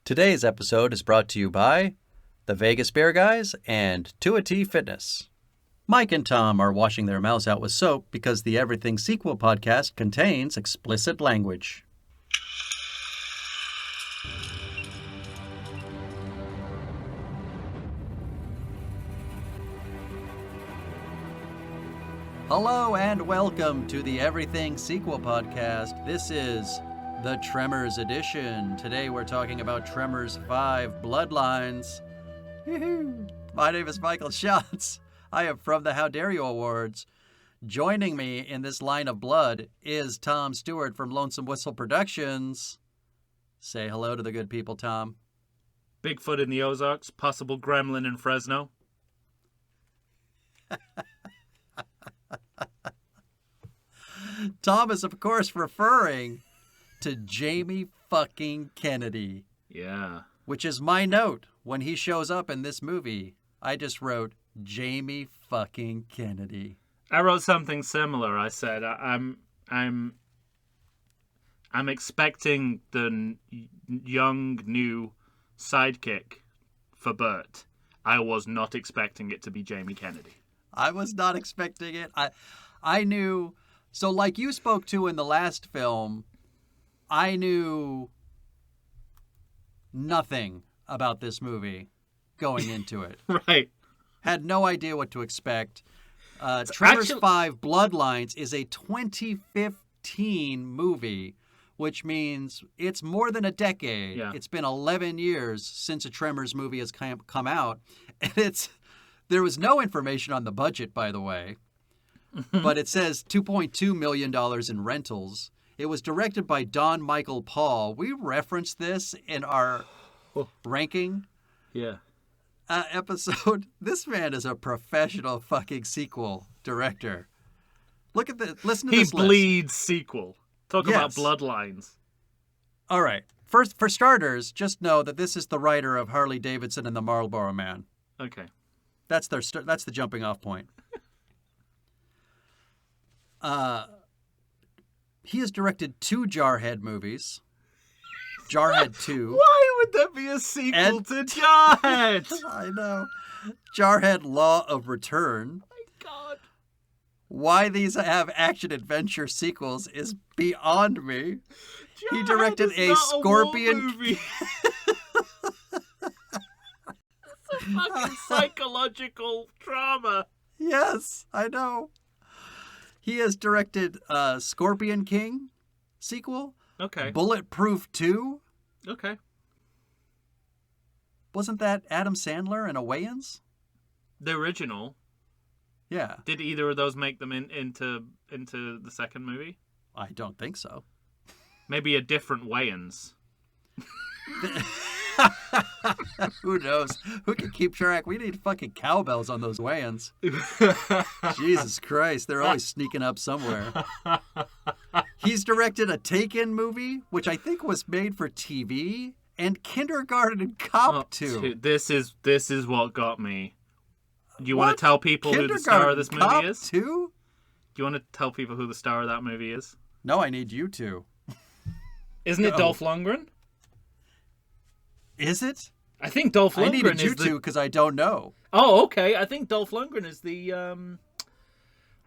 Today's episode is brought to you by the Vegas Bear Guys and 2T Fitness. Mike and Tom are washing their mouths out with soap because the Everything Sequel podcast contains explicit language. Hello and welcome to the Everything Sequel podcast. This is the Tremors edition. Today we're talking about Tremors 5 Bloodlines. Woo-hoo. My name is Michael Schatz. I am from the How Dare You Awards. Joining me in this line of blood is Tom Stewart from Lonesome Whistle Productions. Say hello to the good people, Tom. Bigfoot in the Ozarks, possible gremlin in Fresno. Tom is, of course, referring to Jamie fucking Kennedy. Yeah. Which is my note when he shows up in this movie. I just wrote Jamie fucking Kennedy. I wrote something similar. I said I'm expecting the young new sidekick for Bert. I was not expecting it to be Jamie Kennedy. I was not expecting it. I knew. So like you spoke to in the last film, I knew nothing about this movie going into it. Right. Had no idea what to expect. Tremors 5 Bloodlines is a 2015 movie, which means it's more than a decade. Yeah. It's been 11 years since a Tremors movie has come out. And there was no information on the budget, by the way. But it says $2.2 million in rentals. It was directed by Don Michael Paul. We referenced this in our ranking episode. This man is a professional fucking sequel director. Look at this. Listen to this list. He bleeds sequel. Talk about Bloodlines. All right. First, for starters, just know that this is the writer of Harley Davidson and the Marlboro Man. Okay. That's the jumping off point. He has directed 2 Jarhead movies. Jarhead 2. Why would there be a sequel to Jarhead? I know. Jarhead Law of Return. Oh my God. Why these have action-adventure sequels is beyond me. Jarhead He directed is not Scorpion... a war movie. It's a fucking psychological trauma. Yes, I know. He has directed Scorpion King sequel. Okay. Bulletproof 2. Okay. Wasn't that Adam Sandler and a Wayans? The original. Yeah. Did either of those make them into the second movie? I don't think so. Maybe a different Wayans. Who knows? Who can keep track? We need fucking cowbells on those Wayans. Jesus Christ, they're always sneaking up somewhere. He's directed a Taken movie, which I think was made for TV, and Kindergarten Cop 2. This is what got me. Do you want to tell people who the star of this movie is? 2? Do you want to tell people who the star of that movie is? No, I need you to. Isn't it Dolph Lundgren? Is it? I think Dolph Lundgren I needed you to because I don't know. Oh, okay. I think Dolph Lundgren is the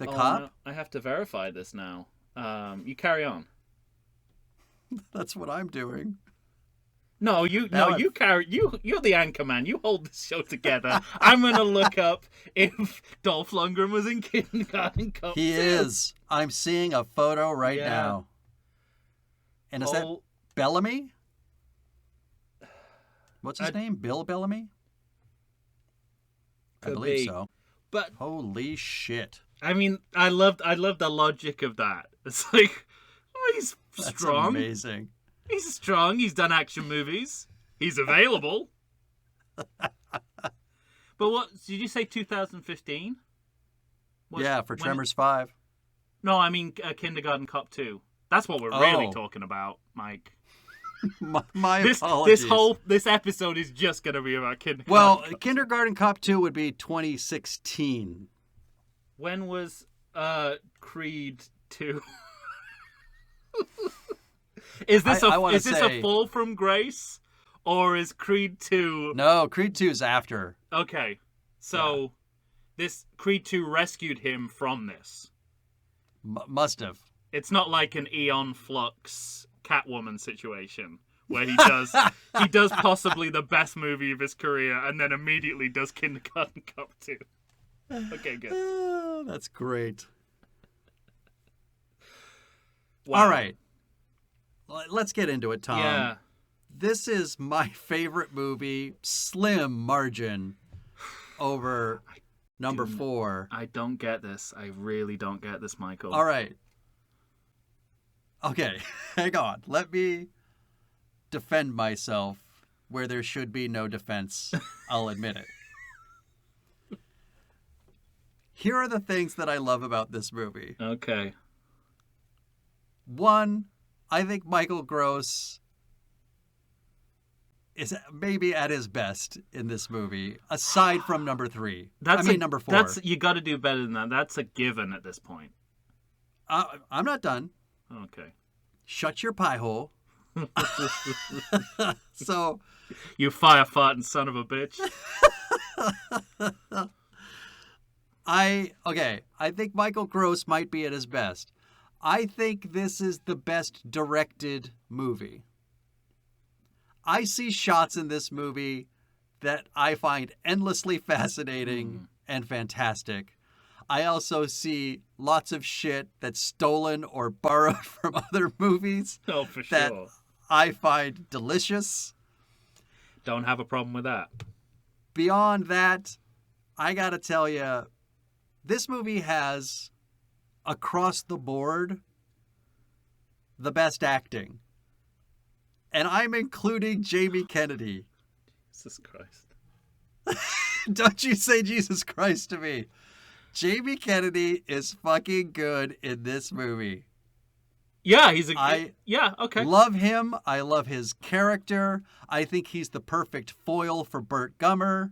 cop? No, I have to verify this now. You carry on. That's what I'm doing. You're the anchor man. You hold this show together. I'm gonna look up if Dolph Lundgren was in Kindergarten Cop 2. He is. I'm seeing a photo right now. And is that Bellamy? What's his name? Bill Bellamy? I believe so. But holy shit. I mean, I love the logic of that. It's like, he's strong. That's amazing. He's strong. He's done action movies. He's available. But what did you say? 2015? Yeah, for Tremors 5. No, I mean Kindergarten Cop 2. That's what we're really talking about, Mike. My apologies. This episode is just going to be about Kindergarten. Well, Kindergarten Cop 2 would be 2016. When was Creed 2? Is this a fall from grace, Or is Creed 2... No, Creed 2's after. Okay. So, this Creed 2 rescued him from this. Must have. It's not like an Eon Flux Catwoman situation where he does possibly the best movie of his career and then immediately does Kindergarten Cop 2. Okay, good. That's great. Wow. All right. Let's get into it, Tom. Yeah. This is my favorite movie, slim margin, over number 4. I don't get this. I really don't get this, Michael. All right. Okay, hang on. Let me defend myself where there should be no defense. I'll admit it. Here are the things that I love about this movie. Okay. 1, I think Michael Gross is maybe at his best in this movie, aside from number 3. Number 4. You got to do better than that. That's a given at this point. I'm not done. Okay. Shut your pie hole. So, you fire-farting son of a bitch. I think Michael Gross might be at his best. I think this is the best directed movie. I see shots in this movie that I find endlessly fascinating and fantastic. I also see lots of shit that's stolen or borrowed from other movies. Oh, for that sure. I find delicious. Don't have a problem with that. Beyond that, I gotta tell you, this movie has, across the board, the best acting. And I'm including Jamie Kennedy. Jesus Christ. Don't you say Jesus Christ to me. Jamie Kennedy is fucking good in this movie. Yeah, okay. Love him. I love his character. I think he's the perfect foil for Burt Gummer.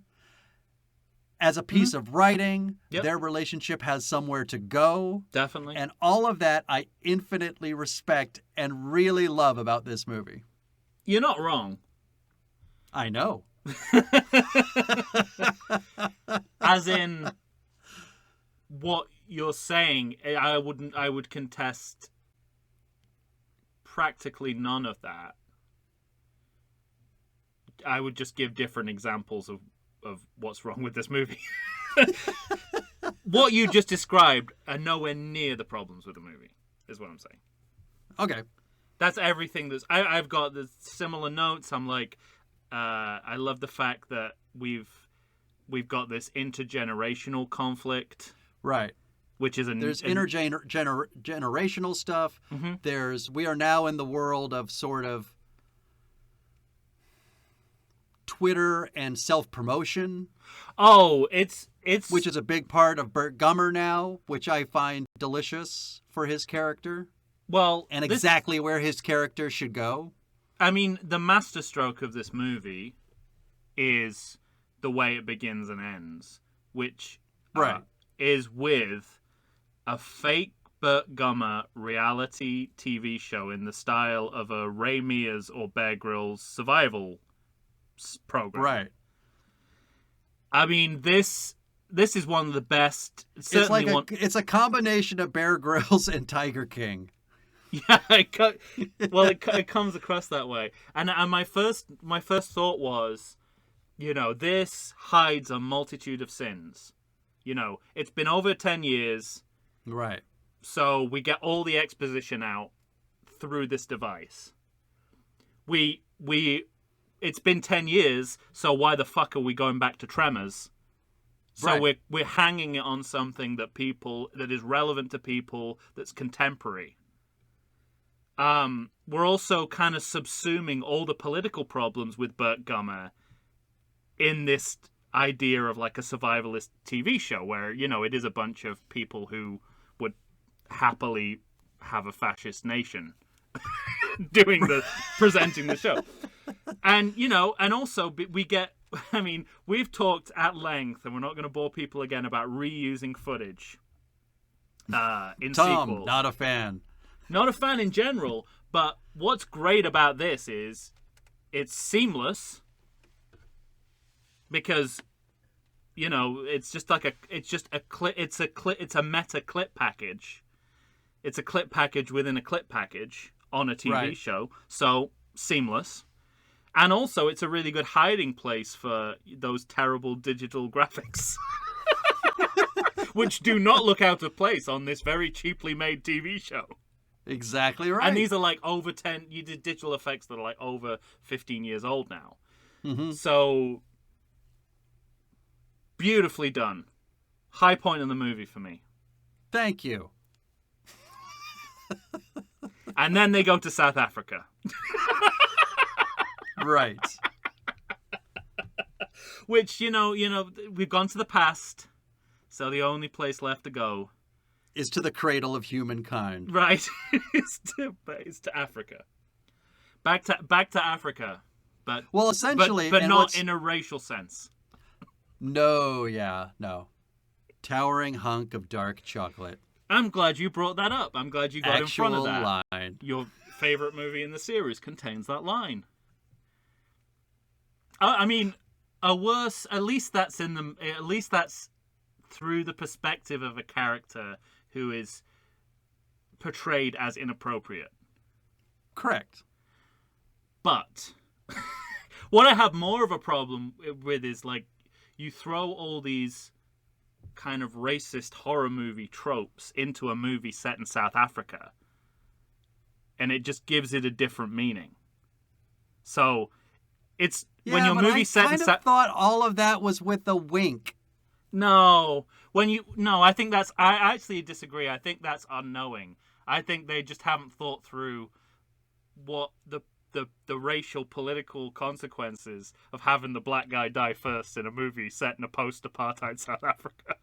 As a piece of writing, their relationship has somewhere to go. Definitely. And all of that I infinitely respect and really love about this movie. You're not wrong. I know. As in, what you're saying, I would contest practically none of that. I would just give different examples of what's wrong with this movie. What you just described are nowhere near the problems with the movie, is what I'm saying. Okay. That's everything that's... I've got the similar notes. I'm like, I love the fact that we've got this intergenerational conflict. Right. Which is There's intergenerational stuff. Mm-hmm. We are now in the world of sort of Twitter and self-promotion. Oh, it's which is a big part of Burt Gummer now, which I find delicious for his character. Well, and exactly where his character should go. I mean, the masterstroke of this movie is the way it begins and ends, which is with a fake Burt Gummer reality TV show in the style of a Ray Mears or Bear Grylls survival program. Right. I mean, this is one of the best. It's a combination of Bear Grylls and Tiger King. Yeah, it comes across that way. And my first thought was, this hides a multitude of sins. It's been over 10 years. Right. So we get all the exposition out through this device. It's been 10 years, so why the fuck are we going back to Tremors? So we're hanging it on something that is relevant to people, that's contemporary. We're also kind of subsuming all the political problems with Burt Gummer in this idea of like a survivalist TV show where, it is a bunch of people who would happily have a fascist nation presenting the show. And, and also we get, we've talked at length, and we're not going to bore people again about reusing footage in sequels. Not a fan. Not a fan in general, but what's great about this is it's seamless because, you know, it's a meta clip package. It's a clip package within a clip package on a TV show. So seamless. And also, it's a really good hiding place for those terrible digital graphics, which do not look out of place on this very cheaply made TV show. Exactly right. And these are like over 10... You did digital effects that are like over 15 years old now. Mm-hmm. So, beautifully done. High point in the movie for me. Thank you. And then they go to South Africa. Right. Which, you know, we've gone to the past, so the only place left to go is to the cradle of humankind. Right. It's to Africa. Back to Africa. But well, essentially, but not in a racial sense. No, no. Towering hunk of dark chocolate. I'm glad you brought that up. I'm glad you got in front of that. Line. Your favorite movie in the series contains that line. I mean, a worse. At least that's through the perspective of a character who is portrayed as inappropriate. Correct. But what I have more of a problem with is, like, you throw all these kind of racist horror movie tropes into a movie set in South Africa, and it just gives it a different meaning. So it's when your movie set in I thought all of that was with a wink. No, I think that's. I actually disagree. I think that's unknowing. I think they just haven't thought through what the racial political consequences of having the black guy die first in a movie set in a post-apartheid South Africa.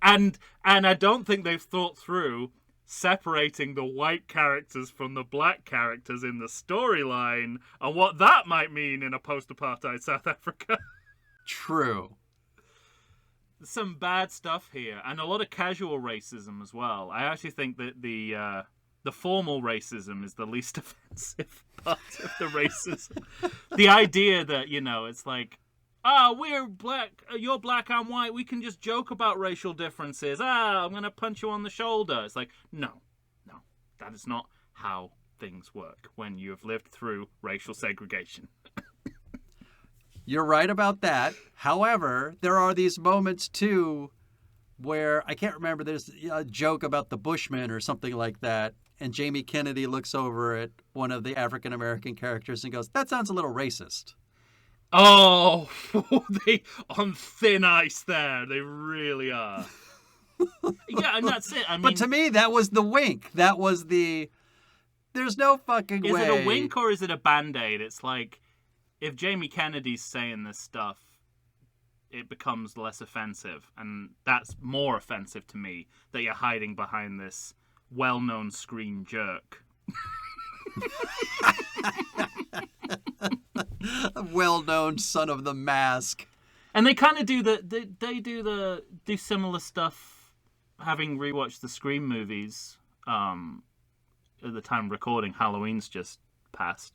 and I don't think they've thought through separating the white characters from the black characters in the storyline and what that might mean in a post-apartheid South Africa. True. Some bad stuff here, and a lot of casual racism as well. I actually think that the formal racism is the least offensive part of the racism. The idea that, you know, it's like, we're black, you're black, I'm white, we can just joke about racial differences. I'm going to punch you on the shoulder. It's like, no, that is not how things work when you have lived through racial segregation. You're right about that. However, there are these moments, too, where, I can't remember, there's a joke about the Bushmen or something like that, and Jamie Kennedy looks over at one of the African-American characters and goes, that sounds a little racist. Oh, they on thin ice there. They really are. Yeah, and that's it. I mean, but to me, that was the wink. That was the, there's no fucking way. Is it a wink or is it a Band-Aid? It's like, if Jamie Kennedy's saying this stuff, it becomes less offensive. And that's more offensive to me, that you're hiding behind this well-known screen jerk. A well-known son of the mask. And they kind of do do similar stuff, having rewatched the Scream movies at the time of recording. Halloween's just passed.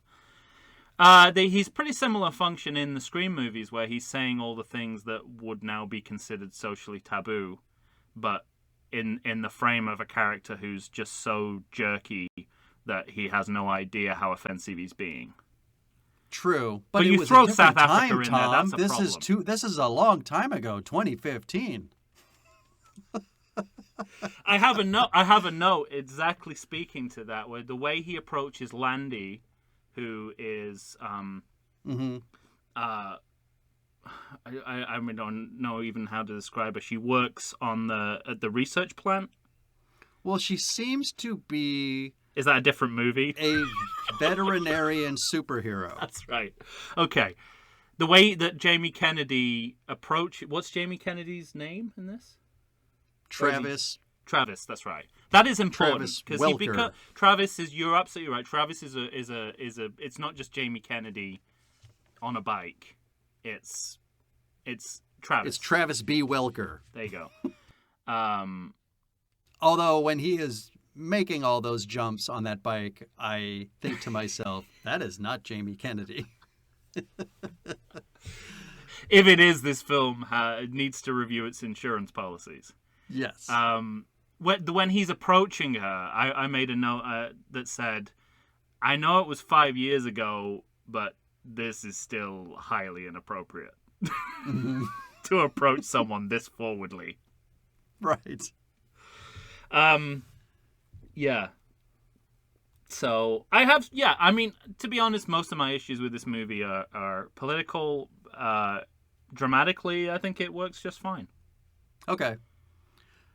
He's pretty similar function in the Scream movies, where he's saying all the things that would now be considered socially taboo, but in the frame of a character who's just so jerky that he has no idea how offensive he's being. True, but you throw South Africa in there. That's a problem. This is a long time ago, 2015. I have a note exactly speaking to that, where the way he approaches Landy, who is I don't know even how to describe her. She works at the research plant. Well, she seems to be... Is that a different movie? A veterinarian superhero. That's right. Okay. The way that Jamie Kennedy what's Jamie Kennedy's name in this? Travis. Travis, that's right. That is important because Travis is. You're absolutely right. Travis is a. It's not just Jamie Kennedy on a bike. It's Travis. It's Travis B. Welker. There you go. Although when he is making all those jumps on that bike, I think to myself, that is not Jamie Kennedy. If it is, this film needs to review its insurance policies. Yes. When he's approaching her, I made a note that said, I know it was 5 years ago, but this is still highly inappropriate to approach someone this forwardly. Right. Yeah. So I mean, to be honest, most of my issues with this movie are political. Dramatically, I think it works just fine. Okay.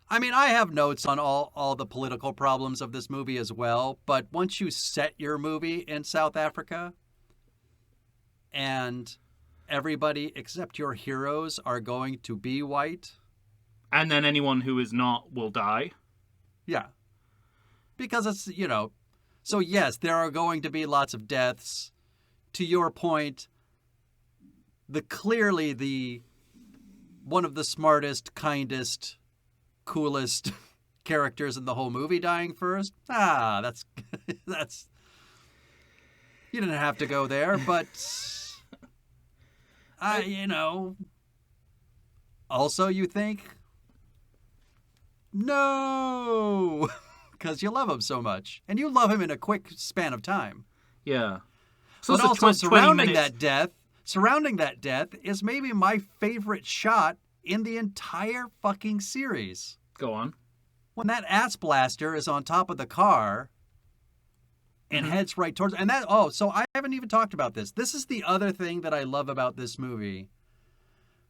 I mean, I have notes on all the political problems of this movie as well, but once you set your movie in South Africa and everybody except your heroes are going to be white. And then anyone who is not will die. Yeah. Because it's, so yes, there are going to be lots of deaths. To your point, clearly one of the smartest, kindest, coolest characters in the whole movie dying first. That's you didn't have to go there, but also you think no, because you love him so much, and you love him in a quick span of time. Yeah. So but also surrounding that death is maybe my favorite shot in the entire fucking series. Go on. When that ass blaster is on top of the car and heads right towards... And that... Oh, so I haven't even talked about this. This is the other thing that I love about this movie.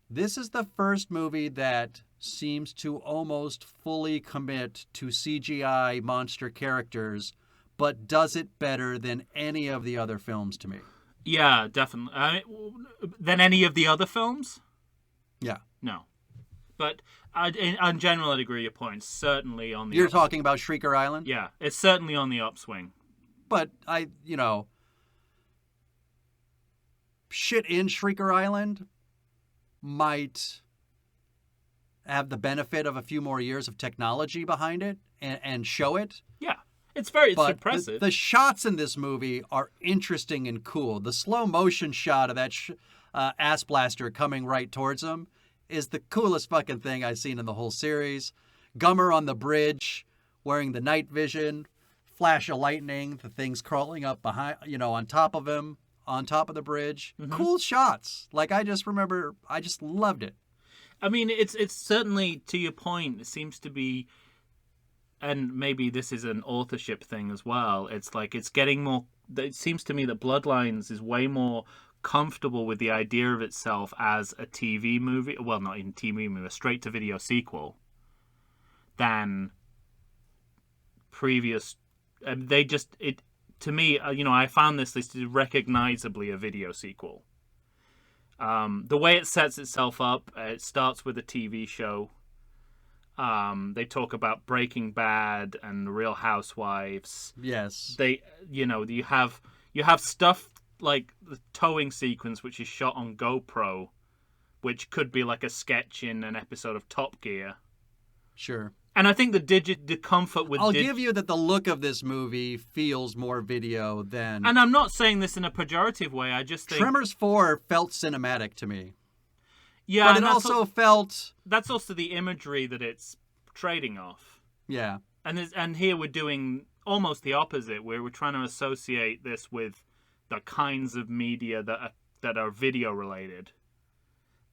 This is the first movie that seems to almost fully commit to CGI monster characters, but does it better than any of the other films to me. Yeah, definitely. Than any of the other films? Yeah. No. But in general, I'd agree with your points. Certainly on the... You're talking about Shrieker Island? Yeah, it's certainly on the upswing. But shit in Shrieker Island might have the benefit of a few more years of technology behind it and show it. Yeah, it's impressive. The shots in this movie are interesting and cool. The slow motion shot of that ass blaster coming right towards him is the coolest fucking thing I've seen in the whole series. Gummer on the bridge, wearing the night vision, flash of lightning, the things crawling up behind, on top of him, on top of the bridge. Mm-hmm. Cool shots. Like, I just loved it. I mean, it's certainly, to your point, it seems to be, and maybe this is an authorship thing as well, it's like it's getting more, it seems to me that Bloodlines is way more comfortable with the idea of itself as a TV movie, well, not even TV movie, a straight-to-video sequel, than previous. To me, I found this is recognizably a video sequel. The way it sets itself up, it starts with a TV show. They talk about Breaking Bad and The Real Housewives. Yes. You have stuff like the towing sequence, which is shot on GoPro, which could be like a sketch in an episode of Top Gear. Sure. And I think the comfort with... I'll give you that the look of this movie feels more video than... And I'm not saying this in a pejorative way, I just think... Tremors 4 felt cinematic to me. Yeah, but it also felt... That's also the imagery that it's trading off. Yeah. And here we're doing almost the opposite, where we're trying to associate this with the kinds of media that are video related.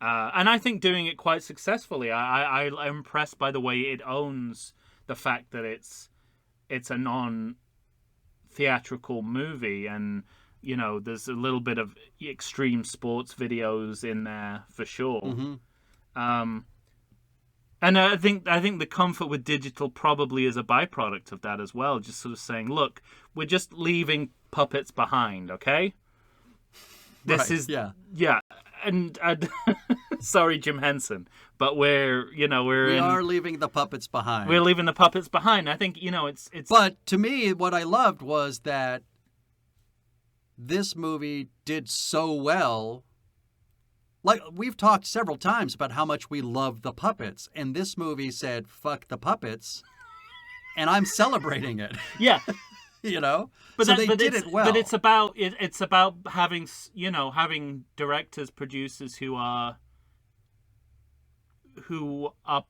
And I think doing it quite successfully. I'm impressed by the way it owns the fact that it's a non-theatrical movie, and there's a little bit of extreme sports videos in there for sure. Mm-hmm. And I think the comfort with digital probably is a byproduct of that as well. Just sort of saying, look, we're just leaving puppets behind, okay? Yeah. And sorry, Jim Henson, but we are leaving the puppets behind. We're leaving the puppets behind. I think it's. But to me, what I loved was that this movie did so well. Like, we've talked several times about how much we love the puppets, and this movie said, "Fuck the puppets." and I'm celebrating it. Yeah. You know, But so they did it well. But it's about having, you know, having directors, producers who are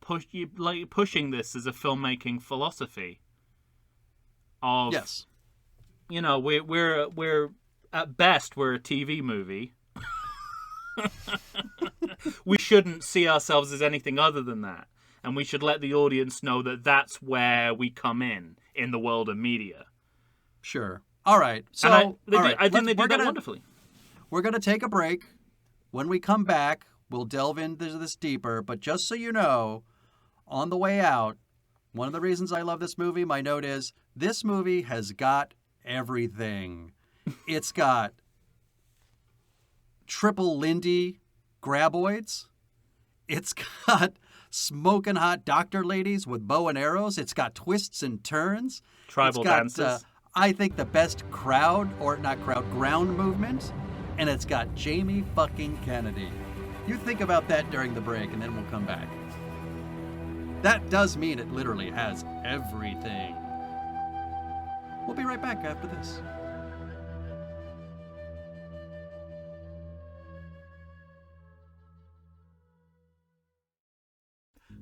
pushing this as a filmmaking philosophy. Of, yes, you know, we're at best we're a TV movie. We shouldn't see ourselves as anything other than that, and we should let the audience know that that's where we come in the world of media. Sure. All right. So I think they do that wonderfully. We're going to take a break. When we come back, we'll delve into this deeper. But just so you know, on the way out, one of the reasons I love this movie, my note is, this movie has got everything. It's got triple Lindy graboids. It's got smoking hot doctor ladies with bow and arrows. It's got twists and turns. Tribal dances. I think the best ground movement. And it's got Jamie fucking Kennedy. You think about that during the break, and then we'll come back. That does mean it literally has everything. We'll be right back after this.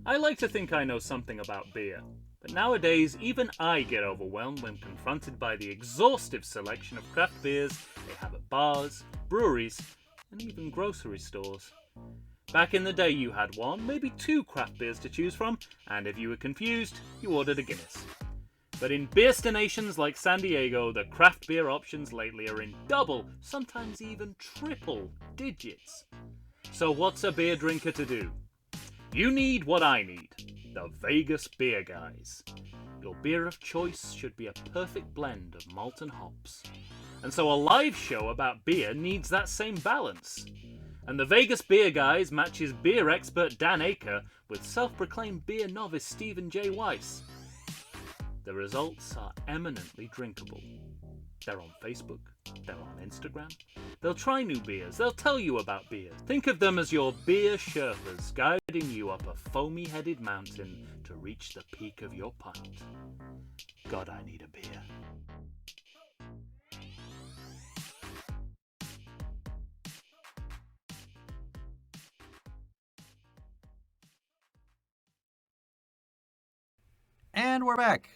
I like to think I know something about beer, but nowadays even I get overwhelmed when confronted by the exhaustive selection of craft beers they have at bars, breweries, and even grocery stores. Back in the day you had one, maybe two craft beers to choose from, and if you were confused, you ordered a Guinness. But in beerstinations like San Diego, the craft beer options lately are in double, sometimes even triple digits. So what's a beer drinker to do? You need what I need, the Vegas Beer Guys. Your beer of choice should be a perfect blend of malt and hops. And so a live show about beer needs that same balance. And the Vegas Beer Guys matches beer expert Dan Aker with self-proclaimed beer novice Stephen J. Weiss. The results are eminently drinkable. They're on Facebook, they're on Instagram. They'll try new beers, they'll tell you about beer. Think of them as your beer Sherpas guiding you up a foamy-headed mountain to reach the peak of your pint. God, I need a beer. And we're back.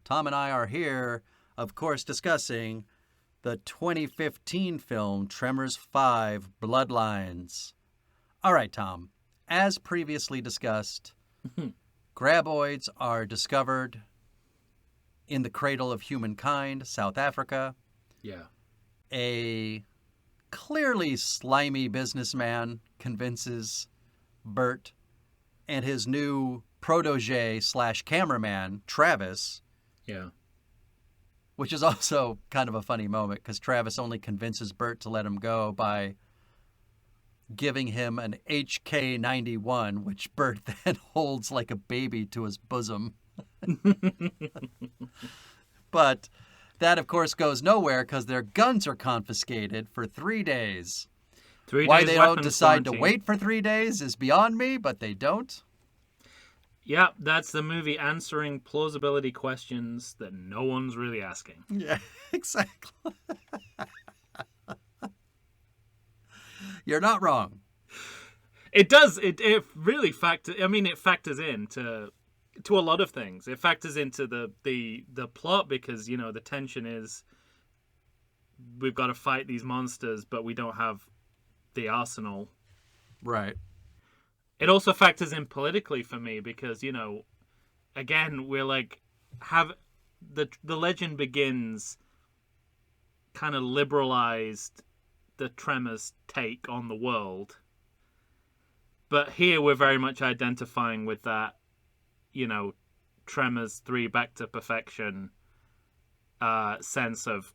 Tom and I are here, of course, discussing the 2015 film Tremors 5 Bloodlines. All right, Tom. As previously discussed, graboids are discovered in the cradle of humankind, South Africa. Yeah. A clearly slimy businessman convinces Bert and his new protege / cameraman, Travis. Yeah. Which is also kind of a funny moment because Travis only convinces Bert to let him go by giving him an HK-91, which Bert then holds like a baby to his bosom. But that, of course, goes nowhere because their guns are confiscated for 3 days. 3 days. Why they don't decide to wait for 3 days is beyond me, but they don't. Yeah, that's the movie answering plausibility questions that no one's really asking. Yeah, exactly. You're not wrong. It does. It really factors. I mean, it factors into a lot of things. It factors into the plot because, you know, the tension is we've got to fight these monsters, but we don't have the arsenal. Right. It also factors in politically for me because, you know, again, we're like, have the legend begins kind of liberalized the Tremors take on the world. But here we're very much identifying with that, you know, Tremors 3 Back to Perfection sense of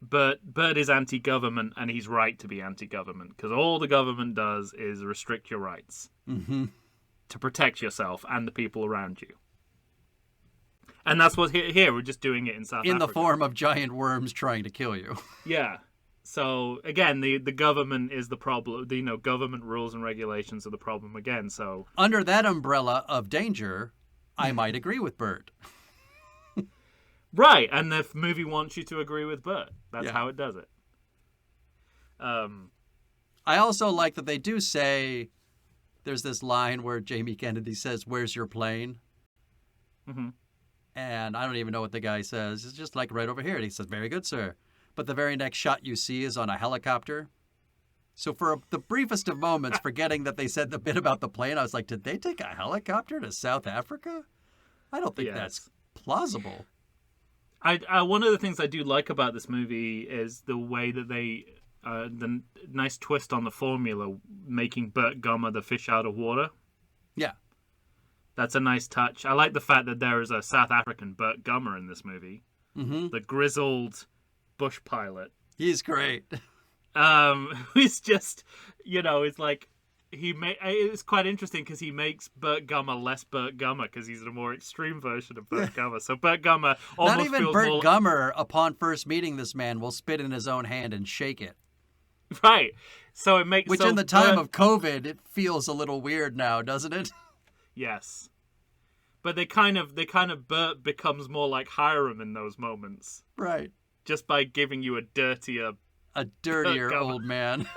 Bert is anti-government and he's right to be anti-government because all the government does is restrict your rights to protect yourself and the people around you. And that's what here we're just doing it in South Africa. In the form of giant worms trying to kill you. Yeah. So again, the government is the problem. You know, government rules and regulations are the problem again. So under that umbrella of danger, I might agree with Bert. Right, and the movie wants you to agree with Bert. That's Yeah. how it does it. I also like that they do say, there's this line where Jamie Kennedy says, "Where's your plane?" Mm-hmm. And I don't even know what the guy says. It's just like right over here. And he says, "Very good, sir." But the very next shot you see is on a helicopter. So for the briefest of moments, forgetting that they said the bit about the plane, I was like, did they take a helicopter to South Africa? I don't think that's plausible. I one of the things I do like about this movie is the way that they, the nice twist on the formula, making Bert Gummer the fish out of water. Yeah. That's a nice touch. I like the fact that there is a South African Bert Gummer in this movie. Mm-hmm. The grizzled bush pilot. He's great. He's just, it's like, it's quite interesting because he makes Bert Gummer less Bert Gummer because he's a more extreme version of Bert Gummer. So Bert Gummer almost Not even feels Bert more... Gummer, upon first meeting this man, will spit in his own hand and shake it. Right. So it makes... Which in the time of COVID, it feels a little weird now, doesn't it? Yes. But they kind of Bert becomes more like Hiram in those moments. Right. Just by giving you a dirtier old man.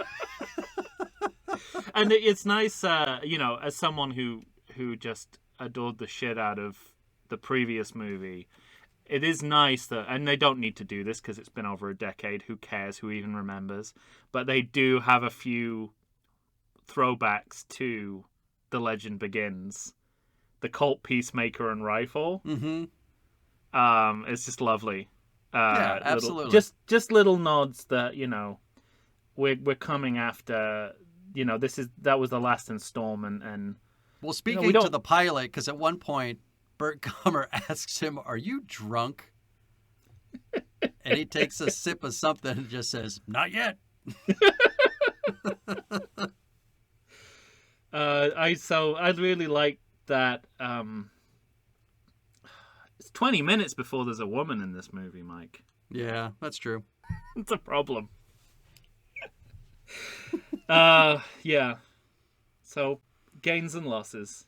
And it's nice, as someone who just adored the shit out of the previous movie, it is nice that, and they don't need to do this because it's been over a decade, who cares, who even remembers, but they do have a few throwbacks to The Legend Begins. The Colt Peacemaker and rifle. Mm-hmm. It's just lovely. Yeah, absolutely. Just little nods that, we're coming after, that was the last installment. And well, speaking to the pilot, because at one point Bert Gummer asks him, "Are you drunk?" And he takes a sip of something and just says, "Not yet." I'd really like that. It's 20 minutes before there's a woman in this movie, Mike. Yeah, that's true. It's a problem. Yeah. So, gains and losses.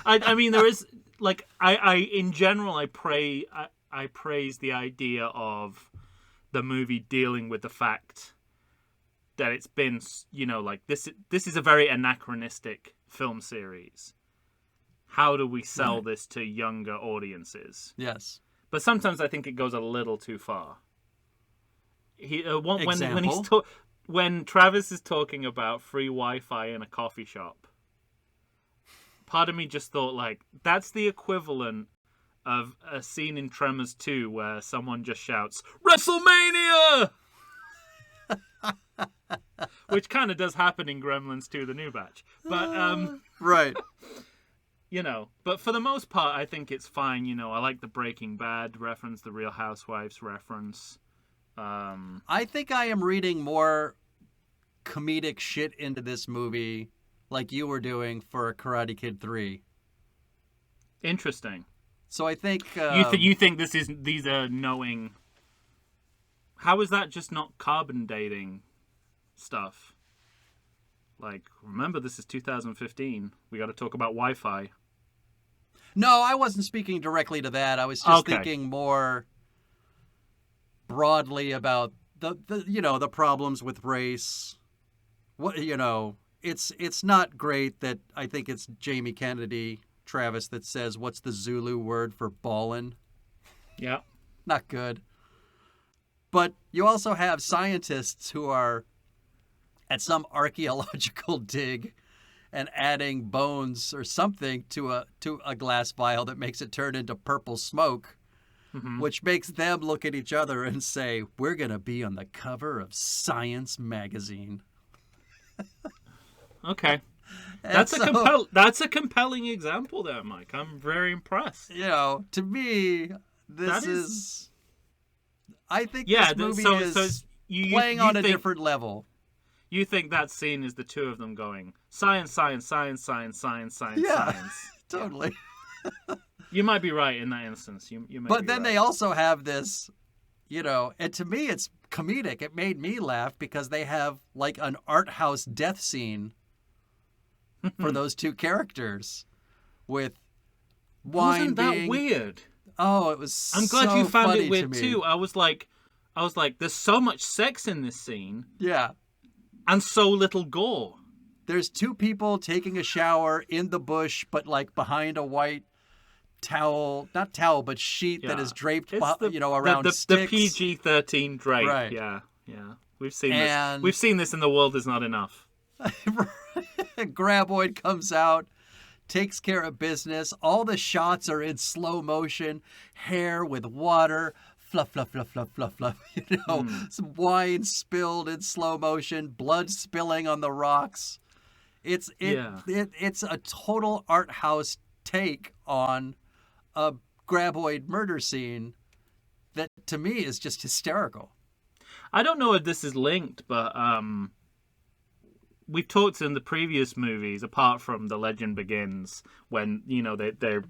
I mean, there is, like, in general, I praise the idea of the movie dealing with the fact that it's been, like, this is a very anachronistic film series. How do we sell this to younger audiences? Yes. But sometimes I think it goes a little too far. When Travis is talking about free Wi-Fi in a coffee shop, part of me just thought, like, that's the equivalent of a scene in Tremors 2 where someone just shouts, "WrestleMania!" Which kind of does happen in Gremlins 2, the new batch. But, right. But for the most part, I think it's fine. I like the Breaking Bad reference, the Real Housewives reference. I think I am reading more comedic shit into this movie like you were doing for Karate Kid 3. Interesting. So I think... you think these are knowing... How is that just not carbon dating stuff? Like, remember, this is 2015. We got to talk about Wi-Fi. No, I wasn't speaking directly to that. I was just thinking more broadly about the problems with race. What it's not great that I think it's Jamie Kennedy, Travis, that says, "What's the Zulu word for ballin'?" Yeah, not good. But you also have scientists who are at some archaeological dig and adding bones or something to a glass vial that makes it turn into purple smoke, which makes them look at each other and say, "We're going to be on the cover of Science magazine." Okay. That's a compelling example there, Mike. I'm very impressed. To me, this is I think this movie is playing on a different level. You think that scene is the two of them going, science, science, science, science, science, science, science. Totally. You might be right in that instance. You might but be then right. They also have this, and to me it's comedic. It made me laugh because they have like an art house death scene for those two characters with wine Wasn't that being... weird? Oh, it was I'm glad so you found funny it weird to me. too. I was like, there's so much sex in this scene. Yeah. And so little gore. There's two people taking a shower in the bush, but like behind a white towel, not towel, but sheet that is draped, around sticks. The PG-13 drape. Right. Yeah. We've seen this. We've seen this in The World Is Not Enough. Graboid comes out, takes care of business. All the shots are in slow motion. Hair with water. Fluff, fluff, fluff, fluff, fluff, fluff. Some wine spilled in slow motion. Blood spilling on the rocks. It's a total art house take on a Graboid murder scene that, to me, is just hysterical. I don't know if this is linked, but we've talked in the previous movies, apart from The Legend Begins, when they've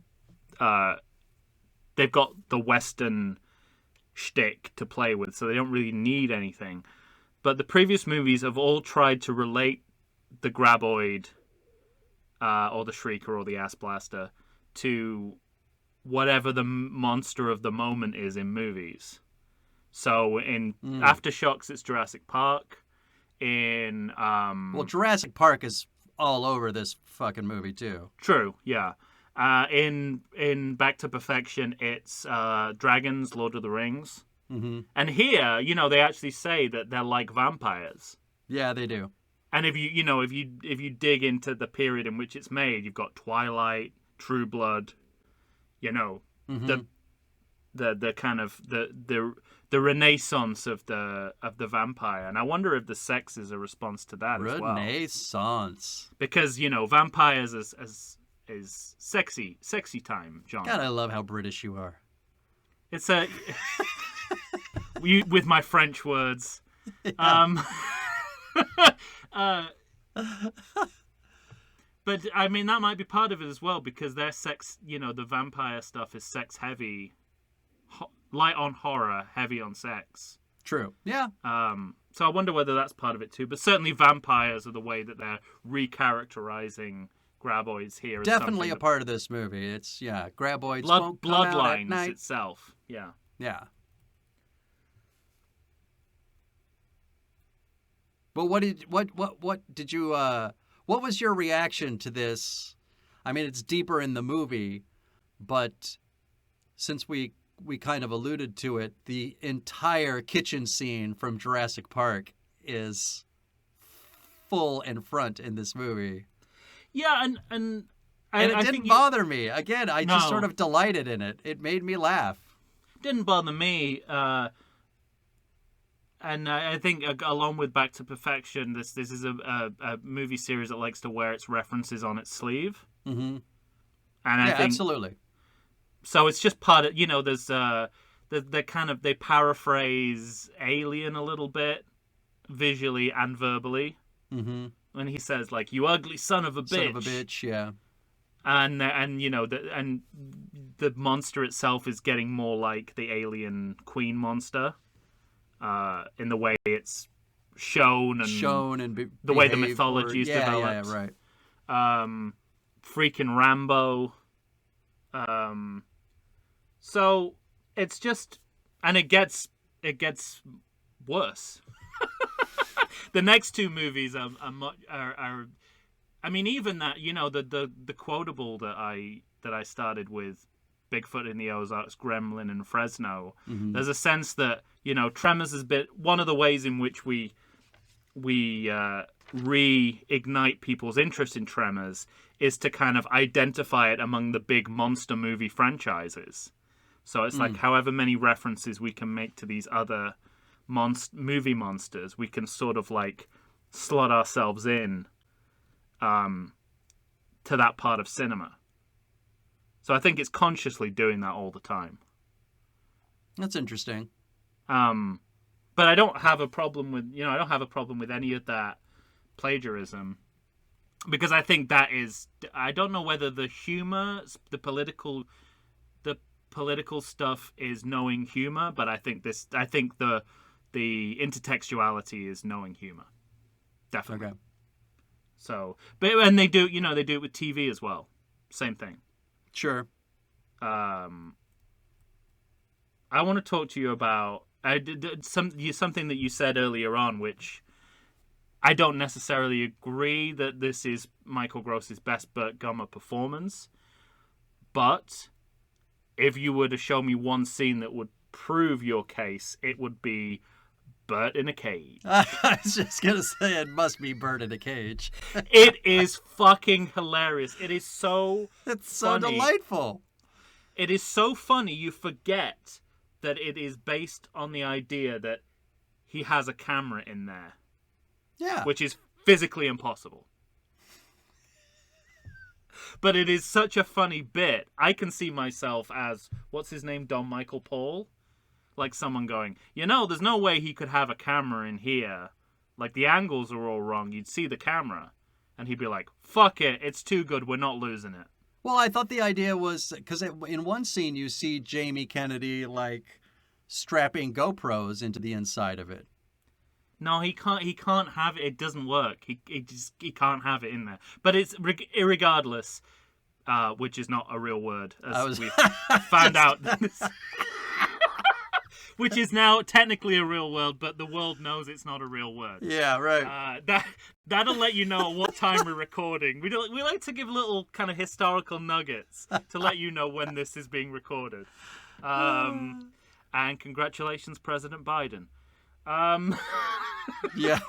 got the Western shtick to play with, so they don't really need anything. But the previous movies have all tried to relate the Graboid, or the Shrieker, or the Ass Blaster to whatever the monster of the moment is in movies. So in Aftershocks, it's Jurassic Park. In Jurassic Park is all over this fucking movie too. True, yeah. In Back to Perfection, it's dragons, Lord of the Rings. Mm-hmm. And here, they actually say that they're like vampires. Yeah, they do. And if you dig into the period in which it's made, you've got Twilight, True Blood, the kind of the renaissance of the vampire. And I wonder if the sex is a response to that as well. Renaissance. Because, vampires is sexy time, John. God, I love how British you are. It's with my French words. Yeah. But I mean, that might be part of it as well, because their sex, the vampire stuff is sex heavy, light on horror, heavy on sex. True. Yeah. So I wonder whether that's part of it too. But certainly vampires are the way that they're recharacterizing Graboids here. Definitely a part of this movie. It's Graboids won't come out at Bloodlines night. itself. Yeah. Yeah. But what was your reaction to this? I mean, it's deeper in the movie, but since we kind of alluded to it, the entire kitchen scene from Jurassic Park is full and front in this movie. Yeah, and it didn't bother me. Again, I just sort of delighted in it. It made me laugh. Didn't bother me. And I think, along with Back to Perfection, this is a movie series that likes to wear its references on its sleeve. Mm-hmm. And I think, absolutely. So it's just part of, there's they paraphrase Alien a little bit, visually and verbally. Mm-hmm. When he says, like, "You ugly son of a bitch." Son of a bitch, yeah. And the monster itself is getting more like the Alien Queen monster. In the way it's shown and the way the mythology is developed. Yeah, right. Freaking Rambo. So it's just, and it gets worse. The next two movies are I mean, even that, the quotable that I started with, Bigfoot in the Ozarks, Gremlin in Fresno. Mm-hmm. There's a sense that, Tremors has been one of the ways in which we reignite people's interest in Tremors is to kind of identify it among the big monster movie franchises. So it's like however many references we can make to these other movie monsters, we can sort of like slot ourselves in to that part of cinema. So I think it's consciously doing that all the time. That's interesting. But I don't have a problem with, any of that plagiarism, because I think that is, I don't know whether the humor, the political stuff is knowing humor, but I think the intertextuality is knowing humor. Definitely. Okay. So, and they do it with TV as well. Same thing. Sure. I want to talk to you about something that you said earlier on, which I don't necessarily agree that this is Michael Gross's best Burt Gummer performance. But if you were to show me one scene that would prove your case, it would be Burt in a cage. I was just going to say it must be Burt in a cage. It is fucking hilarious. It is so It's so funny. delightful. It is so funny you forget that it is based on the idea that he has a camera in there. Yeah. Which is physically impossible. But it is such a funny bit. I can see myself as, what's his name, Don Michael Paul? Like someone going, there's no way he could have a camera in here. Like, the angles are all wrong. You'd see the camera. And he'd be like, fuck it, it's too good, we're not losing it. Well, I thought the idea was, because in one scene you see Jamie Kennedy, like, strapping GoPros into the inside of it. No, he can't have it. It doesn't work. He can't have it in there. But it's irregardless, which is not a real word, as we found out. Which is now technically a real word, but the world knows it's not a real word. Yeah, right. That'll let you know at what time we're recording. We like to give little kind of historical nuggets to let you know when this is being recorded. And congratulations, President Biden. Yeah.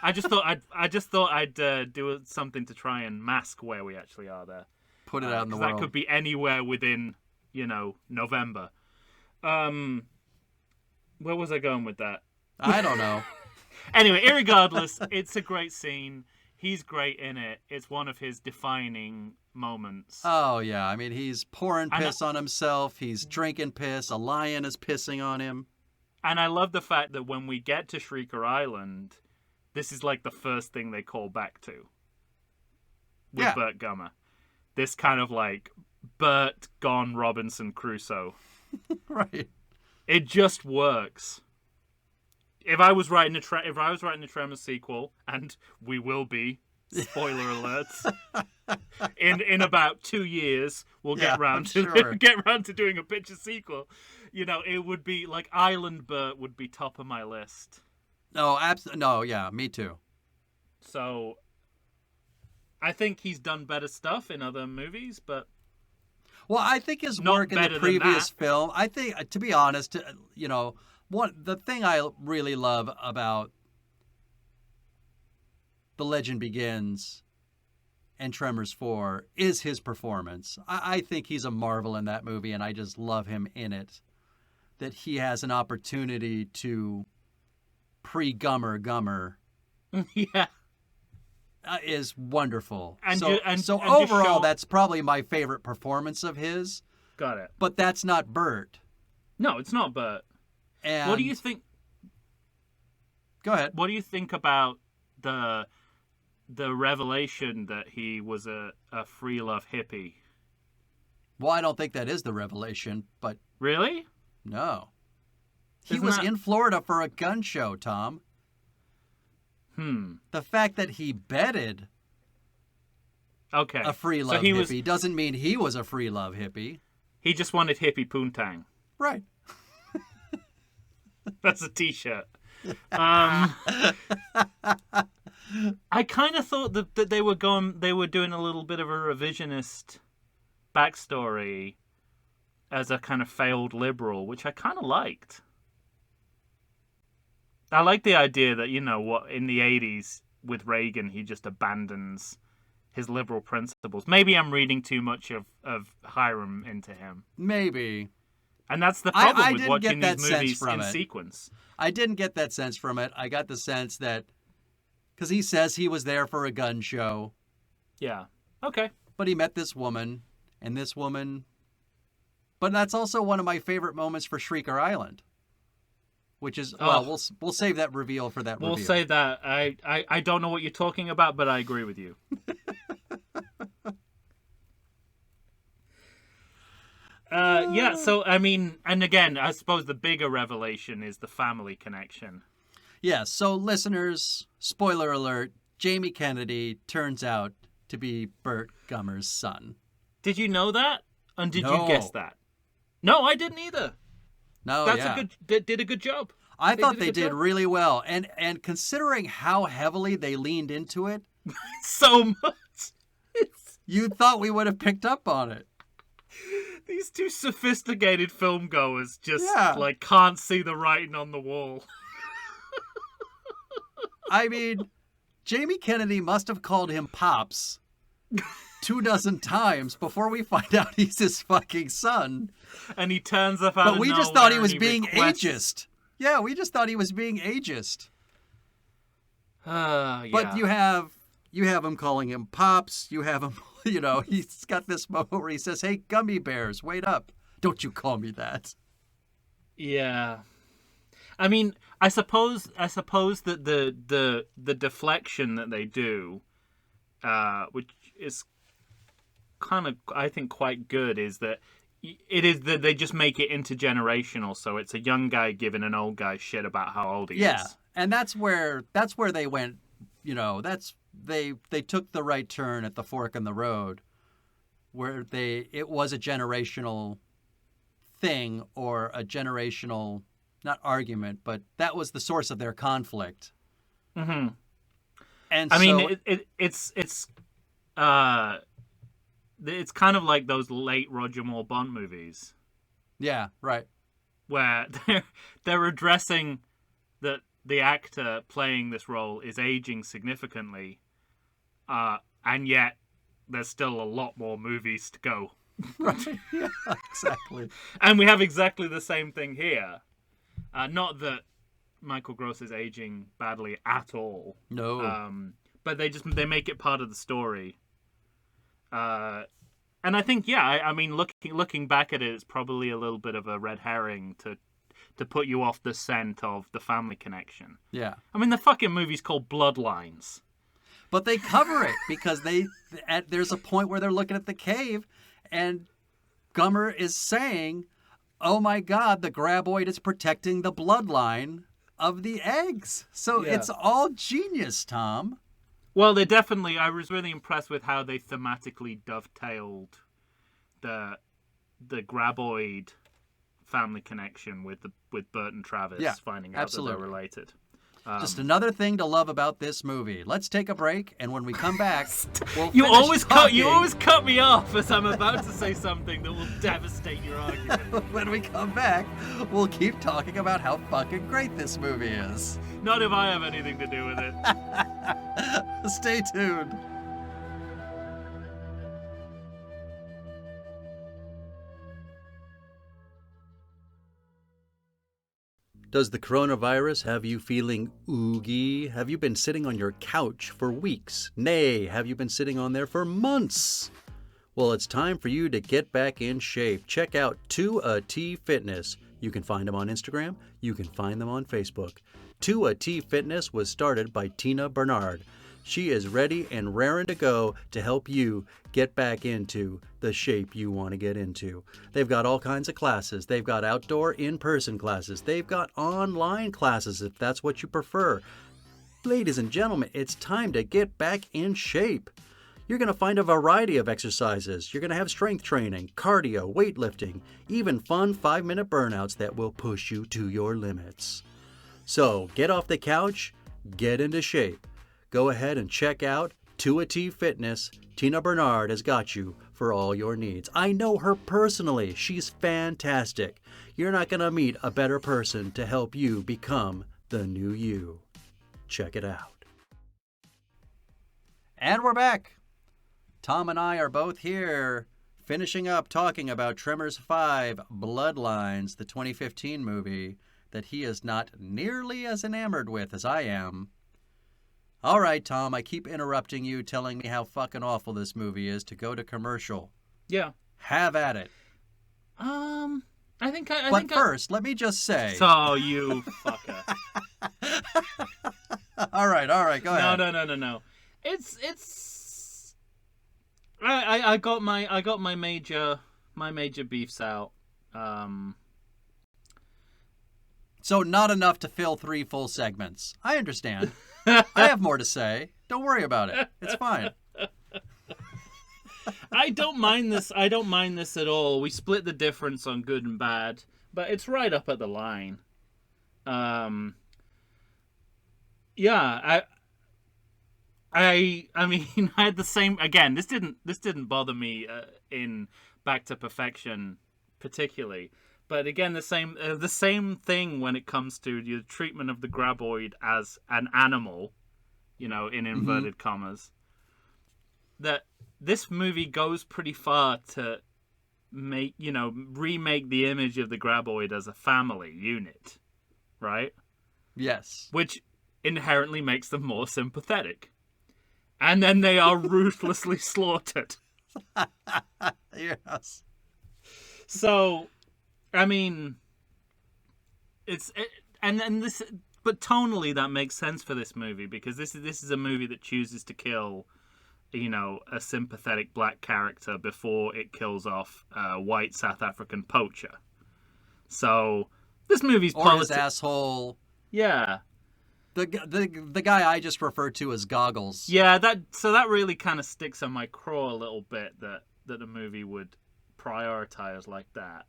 I just thought I'd do something to try and mask where we actually are there. Put it out in the world. That could be anywhere within, November. Where was I going with that? I don't know. Anyway, irregardless, it's a great scene. He's great in it. It's one of his defining moments. Oh, yeah. I mean, he's pouring piss on himself. He's drinking piss. A lion is pissing on him. And I love the fact that when we get to Shrieker Island, this is like the first thing they call back to. With Burt Gummer. This kind of like Burt gone Robinson Crusoe. Right. It just works. If I was writing the Tremors sequel, and we will be, spoiler alerts, in about 2 years we'll get round to doing a picture sequel. It would be like Island Burt would be top of my list. No, absolutely. No, yeah, me too. So I think he's done better stuff in other movies, but well, I think his work in the previous film, I think, to be honest, the thing I really love about The Legend Begins and Tremors 4 is his performance. I think he's a marvel in that movie, and I just love him in it. That he has an opportunity to Gummer yeah. Is wonderful. So overall, that's probably my favorite performance of his. Got it. But that's not Burt. No, it's not Burt. And what do you think? Go ahead. What do you think about the revelation that he was a free love hippie? Well, I don't think that is the revelation, but really? No. He was in Florida for a gun show, Tom. The fact that he bedded a free love hippie doesn't mean he was a free love hippie. He just wanted hippie poontang. Right. That's a t-shirt. I kind of thought that they were doing a little bit of a revisionist backstory as a kind of failed liberal, which I kind of liked. I like the idea that, in the 80s with Reagan, he just abandons his liberal principles. Maybe I'm reading too much of Hiram into him. Maybe. And that's the problem with watching these movies in sequence. I didn't get that sense from it. I got the sense that, because he says he was there for a gun show. Yeah. Okay. But he met this woman, but that's also one of my favorite moments for Shrieker Island. Which is, we'll save that reveal for that We'll review. save that. I don't know what you're talking about, but I agree with you. So, I mean, and again, I suppose the bigger revelation is the family connection. Yeah, so listeners, spoiler alert, Jamie Kennedy turns out to be Burt Gummer's son. Did you know that? And did No. you guess that? No, I didn't either. No, That's yeah. They did a good job. I thought they a good did job. really well. And considering how heavily they leaned into it, So much. you thought we would have picked up on it. These two sophisticated film goers just Yeah. like can't see the writing on the wall. I mean, Jamie Kennedy must have called him Pops 24 times before we find out he's his fucking son. And he turns up out But of we just nowhere thought he and was being requests... ageist. Yeah, we just thought he was being ageist. Yeah. But you have him calling him Pops. You have him, he's got this moment where he says, "Hey, gummy bears, wait up. Don't you call me that." Yeah. I mean, I suppose that the deflection that they do, which is kind of, I think, quite good, is that it is that they just make it intergenerational. So it's a young guy giving an old guy shit about how old he is. And that's where they went. They took the right turn at the fork in the road, where it was a generational thing, or a generational, not argument, but that was the source of their conflict. Mm-hmm. And I mean, it's kind of like those late Roger Moore Bond movies. Yeah, right. Where they're addressing that the actor playing this role is aging significantly, and yet there's still a lot more movies to go. Right. Yeah, exactly. And we have exactly the same thing here. Not that Michael Gross is aging badly at all. No. But they make it part of the story. And I think, I mean, looking back at it, it's probably a little bit of a red herring to put you off the scent of the family connection. Yeah. I mean, the fucking movie's called Bloodlines. But they cover it because there's a point where they're looking at the cave, and Gummer is saying, "Oh my God, the graboid is protecting the bloodline of the eggs." So It's all genius, Tom. Well, I was really impressed with how they thematically dovetailed the graboid family connection with Bert and Travis, finding out that they're related. Just another thing to love about this movie. Let's take a break, and when we come back, we'll you finish always talking. cut me off as I'm about to say something that will devastate your argument. When we come back, we'll keep talking about how fucking great this movie is. Not if I have anything to do with it. Stay tuned. Does the coronavirus have you feeling oogie? Have you been sitting on your couch for weeks? Nay, have you been sitting on there for months? Well, it's time for you to get back in shape. Check out 2AT Fitness. You can find them on Instagram. You can find them on Facebook. 2AT Fitness was started by Tina Bernard. She is ready and raring to go to help you get back into the shape you want to get into. They've got all kinds of classes. They've got outdoor in-person classes. They've got online classes if that's what you prefer. Ladies and gentlemen, it's time to get back in shape. You're going to find a variety of exercises. You're going to have strength training, cardio, weightlifting, even fun 5-minute burnouts that will push you to your limits. So get off the couch, get into shape. Go ahead and check out 2AT Fitness. Tina Bernard has got you for all your needs. I know her personally. She's fantastic. You're not going to meet a better person to help you become the new you. Check it out. And we're back. Tom and I are both here finishing up talking about Tremors 5 Bloodlines, the 2015 movie that he is not nearly as enamored with as I am. All right, Tom, I keep interrupting you, telling me how fucking awful this movie is to go to commercial. Yeah. Have at it. But first, let me just say. So you fucker. All right, go ahead. No. It's. I got my major beefs out. So not enough to fill 3 full segments. I understand. I have more to say. Don't worry about it. It's fine. I don't mind this. I don't mind this at all. We split the difference on good and bad, but it's right up at the line. Yeah, I mean, I had the same. Again, this didn't bother me in Back to Perfection particularly, but again, the same thing when it comes to the treatment of the graboid as an animal, in inverted commas. That this movie goes pretty far to remake the image of the graboid as a family unit, right? Yes. Which inherently makes them more sympathetic. And then they are ruthlessly slaughtered. Yes. So, I mean, but tonally that makes sense for this movie, because this is a movie that chooses to kill, a sympathetic black character before it kills off a white South African poacher. So this movie's his asshole. Yeah. The guy I just referred to as Goggles. Yeah, that really kind of sticks on my craw a little bit, that a movie would prioritize like that,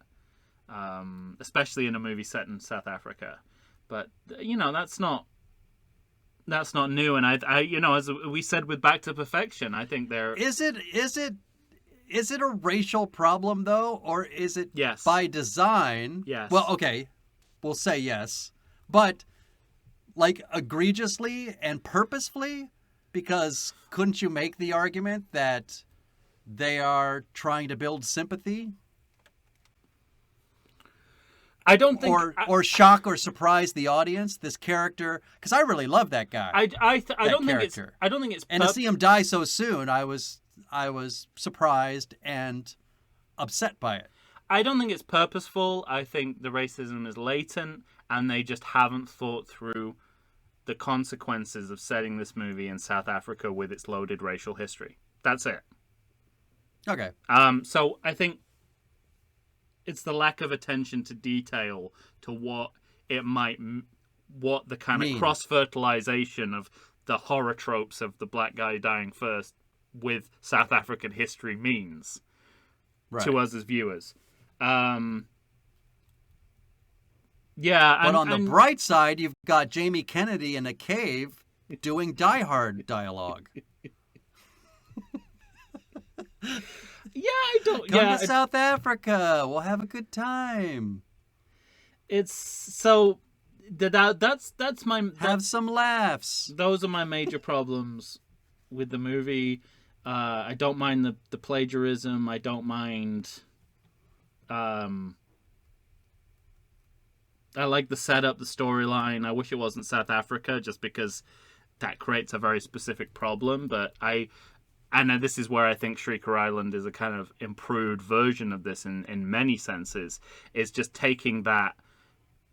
especially in a movie set in South Africa. But that's not new. And I as we said with Back to Perfection, I think there is it a racial problem though, or is it yes. by design? Yes. Well, okay, we'll say yes, but like egregiously and purposefully, because couldn't you make the argument that they are trying to build sympathy? I don't think, or shock or surprise the audience. This character, because I really love that guy. I don't think it's and to see him die so soon, I was surprised and upset by it. I don't think it's purposeful. I think the racism is latent, and they just haven't thought through the consequences of setting this movie in South Africa with its loaded racial history. That's it. Okay. So I think it's the lack of attention to detail to what the kind of cross-fertilization of the horror tropes of the black guy dying first with South African history means to us as viewers. Yeah, but on the bright side, you've got Jamie Kennedy in a cave doing Die Hard dialogue. Come to South Africa. We'll have a good time. It's so that's my have some laughs. Those are my major problems with the movie. I don't mind the plagiarism. I don't mind. I like the setup, the storyline. I wish it wasn't South Africa, just because that creates a very specific problem. But this is where I think Shrieker Island is a kind of improved version of this in many senses. Is just taking that